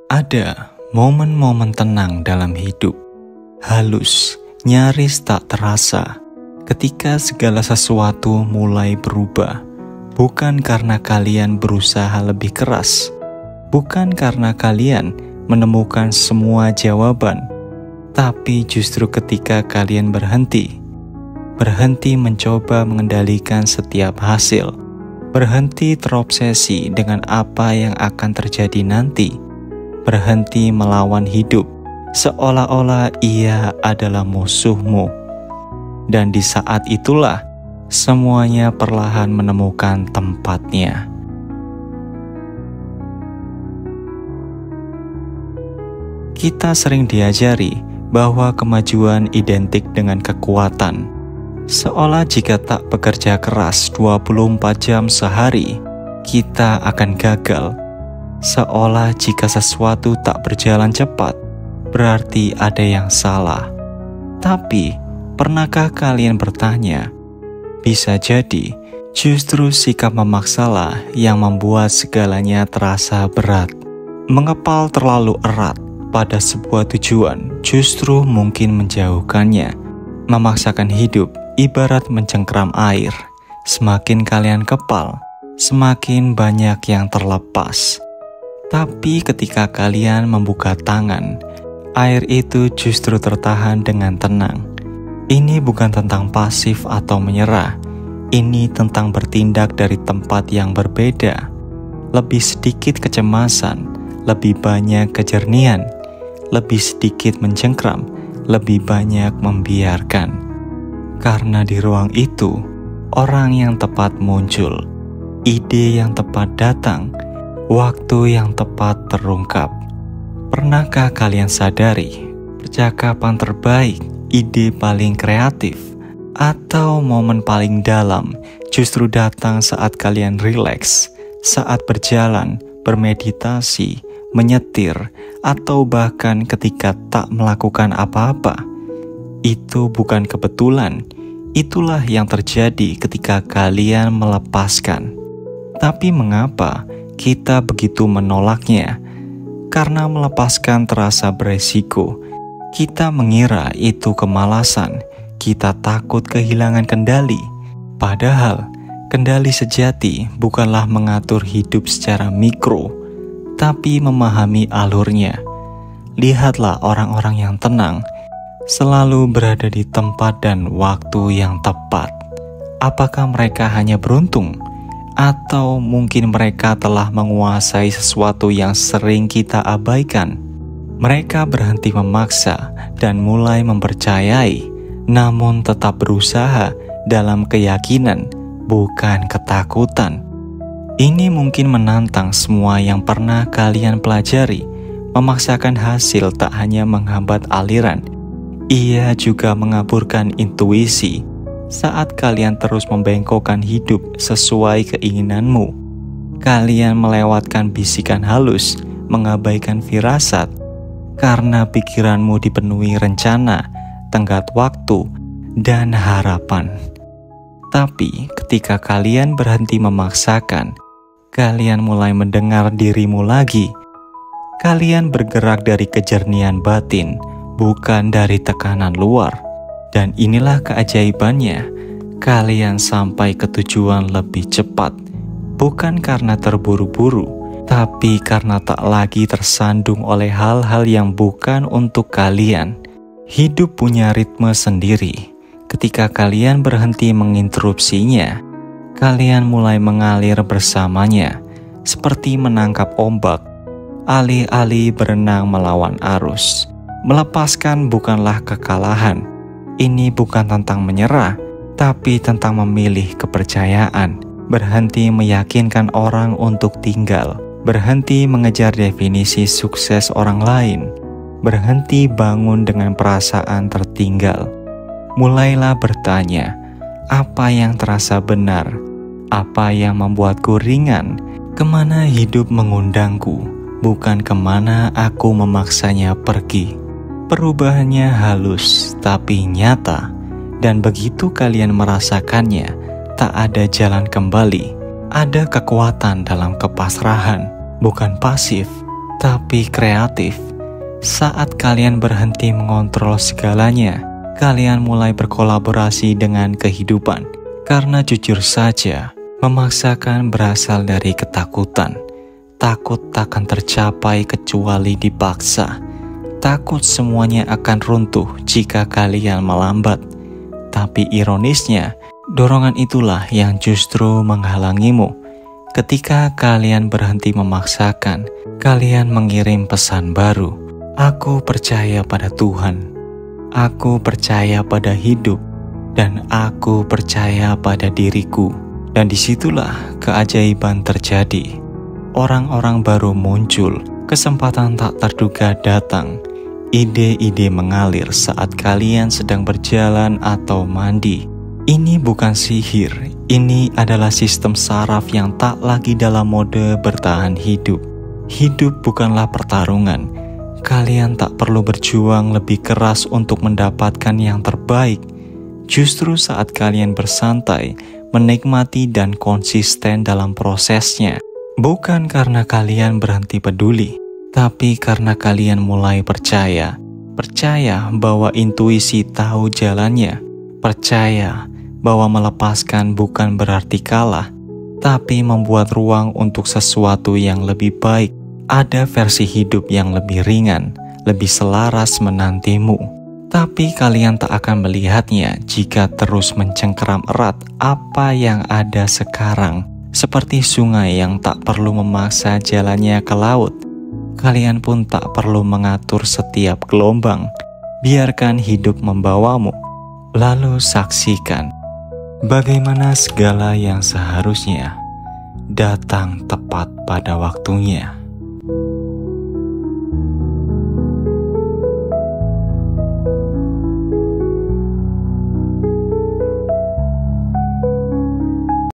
Ada momen-momen tenang dalam hidup, halus, nyaris tak terasa, ketika segala sesuatu mulai berubah. Bukan karena kalian berusaha lebih keras, bukan karena kalian menemukan semua jawaban, tapi justru ketika kalian berhenti mencoba mengendalikan setiap hasil, berhenti terobsesi dengan apa yang akan terjadi nanti, berhenti melawan hidup seolah-olah ia adalah musuhmu. Dan di saat itulah semuanya perlahan menemukan tempatnya. Kita sering diajari bahwa kemajuan identik dengan kekuatan, seolah jika tak bekerja keras 24 jam sehari, kita akan gagal. Seolah jika sesuatu tak berjalan cepat, berarti ada yang salah. Tapi, pernahkah kalian bertanya, bisa jadi justru sikap memaksalah yang membuat segalanya terasa berat. Mengepal terlalu erat pada sebuah tujuan justru mungkin menjauhkannya. Memaksakan hidup ibarat mencengkeram air. Semakin kalian kepal, semakin banyak yang terlepas. Tapi ketika kalian membuka tangan, air itu justru tertahan dengan tenang. Ini bukan tentang pasif atau menyerah. Ini tentang bertindak dari tempat yang berbeda. Lebih sedikit kecemasan, lebih banyak kejernihan, lebih sedikit mencengkram, lebih banyak membiarkan. Karena di ruang itu, orang yang tepat muncul, ide yang tepat datang, waktu yang tepat terungkap. Pernahkah kalian sadari, percakapan terbaik, ide paling kreatif, atau momen paling dalam justru datang saat kalian rileks, saat berjalan, bermeditasi, menyetir, atau bahkan ketika tak melakukan apa-apa? Itu bukan kebetulan, itulah yang terjadi ketika kalian melepaskan. Tapi mengapa kita begitu menolaknya? Karena melepaskan terasa beresiko. Kita mengira itu kemalasan, kita takut kehilangan kendali. Padahal, kendali sejati bukanlah mengatur hidup secara mikro, tapi memahami alurnya. Lihatlah orang-orang yang tenang, selalu berada di tempat dan waktu yang tepat. Apakah mereka hanya beruntung? Atau mungkin mereka telah menguasai sesuatu yang sering kita abaikan? Mereka berhenti memaksa dan mulai mempercayai, namun tetap berusaha dalam keyakinan, bukan ketakutan. Ini mungkin menantang semua yang pernah kalian pelajari. Memaksakan hasil tak hanya menghambat aliran, ia juga mengaburkan intuisi. Saat kalian terus membengkokkan hidup sesuai keinginanmu, kalian melewatkan bisikan halus, mengabaikan firasat, karena pikiranmu dipenuhi rencana, tenggat waktu, dan harapan. Tapi ketika kalian berhenti memaksakan, kalian mulai mendengar dirimu lagi. Kalian bergerak dari kejernihan batin, bukan dari tekanan luar. Dan inilah keajaibannya, kalian sampai ke tujuan lebih cepat, bukan karena terburu-buru, tapi karena tak lagi tersandung oleh hal-hal yang bukan untuk kalian. Hidup punya ritme sendiri. Ketika kalian berhenti menginterupsinya, kalian mulai mengalir bersamanya, seperti menangkap ombak, alih-alih berenang melawan arus. Melepaskan bukanlah kekalahan. Ini bukan tentang menyerah, tapi tentang memilih kepercayaan. Berhenti meyakinkan orang untuk tinggal. Berhenti mengejar definisi sukses orang lain. Berhenti bangun dengan perasaan tertinggal. Mulailah bertanya, apa yang terasa benar? Apa yang membuatku ringan? Kemana hidup mengundangku? Bukan kemana aku memaksanya pergi. Perubahannya halus tapi nyata, dan begitu kalian merasakannya, tak ada jalan kembali. Ada kekuatan dalam kepasrahan, bukan pasif, tapi kreatif. Saat kalian berhenti mengontrol segalanya, kalian mulai berkolaborasi dengan kehidupan. Karena jujur saja, memaksakan berasal dari ketakutan. Takut takkan tercapai kecuali dipaksa. Takut semuanya akan runtuh jika kalian melambat. Tapi ironisnya, dorongan itulah yang justru menghalangimu. Ketika kalian berhenti memaksakan, kalian mengirim pesan baru. Aku percaya pada Tuhan. Aku percaya pada hidup. Dan aku percaya pada diriku. Dan disitulah keajaiban terjadi. Orang-orang baru muncul, kesempatan tak terduga datang. Ide-ide mengalir saat kalian sedang berjalan atau mandi. Ini bukan sihir, ini adalah sistem saraf yang tak lagi dalam mode bertahan hidup. Hidup bukanlah pertarungan. Kalian tak perlu berjuang lebih keras untuk mendapatkan yang terbaik. Justru saat kalian bersantai, menikmati dan konsisten dalam prosesnya. Bukan karena kalian berhenti peduli, tapi karena kalian mulai percaya. Percaya bahwa intuisi tahu jalannya. Percaya bahwa melepaskan bukan berarti kalah, tapi membuat ruang untuk sesuatu yang lebih baik. Ada versi hidup yang lebih ringan, lebih selaras menantimu. Tapi kalian tak akan melihatnya jika terus mencengkeram erat apa yang ada sekarang. Seperti sungai yang tak perlu memaksa jalannya ke laut, kalian pun tak perlu mengatur setiap gelombang. Biarkan hidup membawamu, lalu saksikan bagaimana segala yang seharusnya datang tepat pada waktunya.